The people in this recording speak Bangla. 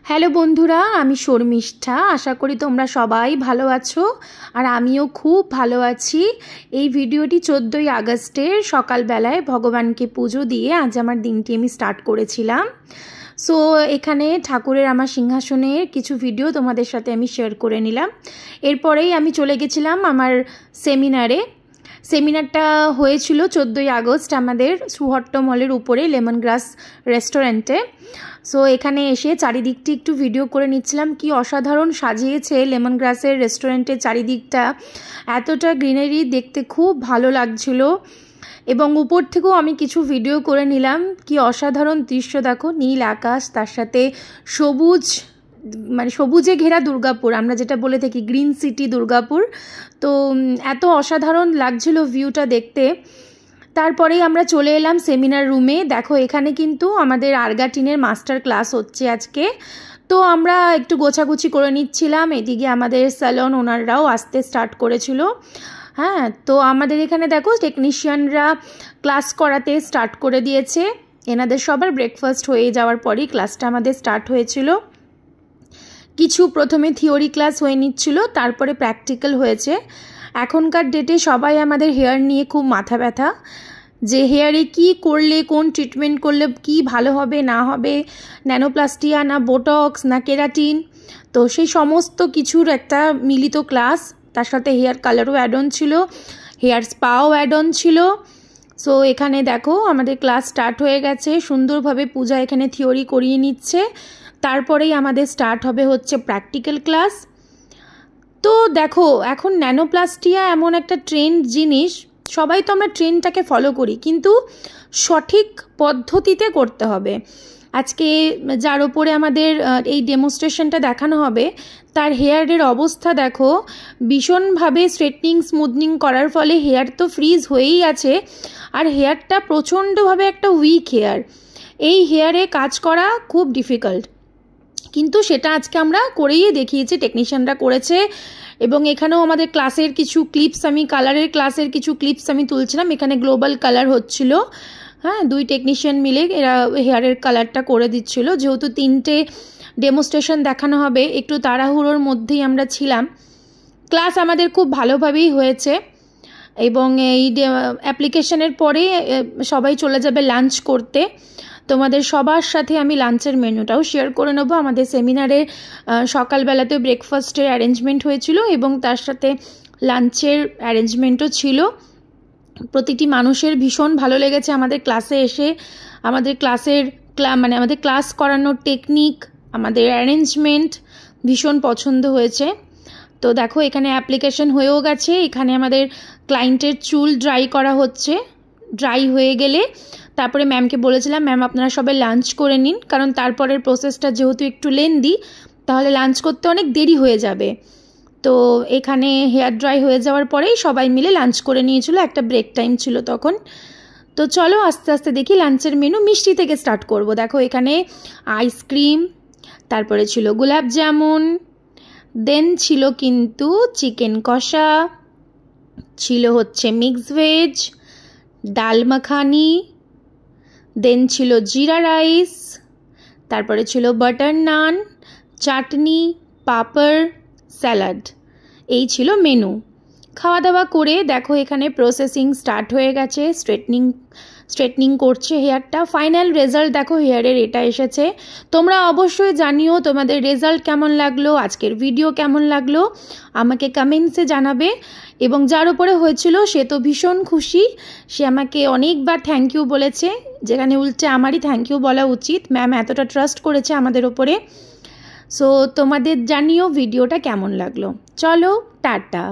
হ্যালো বন্ধুরা, আমি শর্মিষ্ঠা। আশা করি তোমরা সবাই ভালো আছো আর আমিও খুব ভালো আছি। এই ভিডিওটি 14ই আগস্টের সকালবেলায় ভগবানকে পুজো দিয়ে আজ আমার দিনটি আমি স্টার্ট করেছিলাম। সো এখানে ঠাকুরের আমার সিংহাসনের কিছু ভিডিও তোমাদের সাথে আমি শেয়ার করে নিলাম। এরপরেই আমি চলে গেছিলাম আমার সেমিনারটা হয়েছিল 14ই আগস্ট আমাদের সুহট্ট মলের উপরে লেমন গ্রাস রেস্টুরেন্টে। সো এখানে এসে চারিদিকটি একটু ভিডিও করে নিচ্ছিলাম। কি অসাধারণ সাজিয়েছে লেমন গ্রাসের রেস্টুরেন্টের চারিদিকটা, এতটা গ্রিনারি, দেখতে খুব ভালো লাগছিল। এবং উপর থেকেও আমি কিছু ভিডিও করে নিলাম। কি অসাধারণ দৃশ্য দেখো, নীল আকাশ, তার সাথে সবুজ, মানে সবুজে ঘেরা দুর্গাপুর, আমরা যেটা বলে থাকি গ্রিন সিটি দুর্গাপুর। তো এত অসাধারণ লাগছিল ভিউটা দেখতে। তারপরেই আমরা চলে এলাম সেমিনার রুমে। দেখো এখানে কিন্তু আমাদের আর্গাটিনের মাস্টার ক্লাস হচ্ছে আজকে। তো আমরা একটু গোছাগুছি করে নিচ্ছিলাম। এদিকে আমাদের স্যালন ওনাররাও আসতে স্টার্ট করেছিল। হ্যাঁ, তো আমাদের এখানে দেখো টেকনিশিয়ানরা ক্লাস করাতে স্টার্ট করে দিয়েছে। এনাদের সবার ব্রেকফাস্ট হয়ে যাওয়ার পরই ক্লাসটা আমাদের স্টার্ট হয়েছিল। কিছু প্রথমে থিওরি ক্লাস হয়ে নিচ্ছিল, তারপরে প্র্যাকটিক্যাল হয়েছে। এখনকার ডেটে সবাই আমাদের হেয়ার নিয়ে খুব মাথা ব্যথা, যে হেয়ারে কি করলে, কোন ট্রিটমেন্ট করলে কি ভালো হবে না হবে, ন্যানোপ্লাস্টিয়া না বোটক্স না কেরাটিন। তো সেই সমস্ত কিছুর একটা মিলিত ক্লাস, তার সাথে হেয়ার কালারও অ্যাড অন ছিল, হেয়ার স্পাও অ্যাড অন ছিল। সো এখানে দেখো আমাদের ক্লাস স্টার্ট হয়ে গেছে। সুন্দরভাবে পূজা এখানে থিওরি করিয়ে নিচ্ছে। তারপরেই আমাদের স্টার্ট হবে হচ্ছে প্র্যাকটিক্যাল ক্লাস। তো দেখো এখন ন্যানোপ্লাস্টিয়া এমন একটা ট্রেন্ড জিনিস, সবাই তো আমরা ট্রেন্ডটাকে ফলো করি, কিন্তু সঠিক পদ্ধতিতে করতে হবে। আজকে যার ওপরে আমাদের এই ডেমনস্ট্রেশনটা দেখানো হবে, তার হেয়ারের অবস্থা দেখো, ভীষণভাবে স্ট্রেটনিং স্মুথনিং করার ফলে হেয়ার তো ফ্রিজ হয়েই আছে, আর হেয়ারটা প্রচণ্ডভাবে একটা উইক হেয়ার। এই হেয়ারে কাজ করা খুব ডিফিকাল্ট, কিন্তু সেটা আজকে আমরা করেই দেখিয়েছি, টেকনিশিয়ানরা করেছে। এবং এখানেও আমাদের ক্লাসের কিছু ক্লিপস, আমি কালারের ক্লাসের কিছু ক্লিপস আমি তুলছিলাম। এখানে গ্লোবাল কালার হচ্ছিল। হ্যাঁ, দুই টেকনিশিয়ান মিলে এরা হেয়ারের কালারটা করে দিচ্ছিল। যেহেতু 3টে ডেমনস্ট্রেশন দেখানো হবে, একটু তাড়াহুড়োর মধ্যেই আমরা ছিলাম। ক্লাস আমাদের খুব ভালোভাবেই হয়েছে। এবং এই অ্যাপ্লিকেশনের পরে সবাই চলে যাবে লাঞ্চ করতে। তোমাদের সবার সাথে আমি লাঞ্চের মেনুটাও শেয়ার করে নেবো। আমাদের সেমিনারে সকালবেলাতে ব্রেকফাস্টের অ্যারেঞ্জমেন্ট হয়েছিল এবং তার সাথে লাঞ্চের অ্যারেঞ্জমেন্টও ছিল। প্রতিটি মানুষের ভীষণ ভালো লেগেছে আমাদের ক্লাসে এসে। আমাদের ক্লাসের আমাদের ক্লাস করানোর টেকনিক, আমাদের অ্যারেঞ্জমেন্ট ভীষণ পছন্দ হয়েছে। তো দেখো এখানে অ্যাপ্লিকেশন হয়েও গেছে। এখানে আমাদের ক্লায়েন্টের চুল ড্রাই করা হচ্ছে। ড্রাই হয়ে গেলে তারপরে ম্যামকে বলেছিলাম, ম্যাম আপনারা সবাই লাঞ্চ করে নিন, কারণ তারপরের প্রসেসটা যেহেতু একটু লেন্দি, তাহলে লাঞ্চ করতে অনেক দেরি হয়ে যাবে। তো এখানে হেয়ার ড্রাই হয়ে যাওয়ার পরেই সবাই মিলে লাঞ্চ করে নিয়েছিল। একটা ব্রেক টাইম ছিল তখন। তো চলো আস্তে আস্তে দেখি লাঞ্চের মেনু। মিষ্টি থেকে স্টার্ট করব। দেখো এখানে আইসক্রিম, তারপরে ছিল গোলাপ জামুন, দেন ছিল কিন্তু চিকেন কষা, ছিল হচ্ছে মিক্স ভেজ, ডাল মাখানি, দেন ছিল জিরা রাইস, তারপরে ছিল বাটার নান, চাটনি, পাঁপড়, স্যালাড। এই ছিল মেনু। খাওয়া দাওয়া করে দেখো এখানে প্রসেসিং স্টার্ট হয়ে গেছে। স্ট্রেটনিং করছে হেয়ারটা। ফাইনাল রেজাল্ট দেখো হেয়ারের এটা এসেছে। তোমরা অবশ্যই জানিও তোমাদের রেজাল্ট কেমন লাগলো, আজকের ভিডিও কেমন লাগলো, আমাকে কমেন্টসে জানাবে। এবং যার উপরে হয়েছিল সে তো ভীষণ খুশি, সে আমাকে অনেকবার থ্যাংক ইউ বলেছে, যেখানে উল্টে আমারই থ্যাংক ইউ বলা উচিত। ম্যাম এতটা ট্রাস্ট করেছে আমাদের ওপরে। সো তোমাদের জানিও ভিডিওটা কেমন লাগলো। চলো টাটা।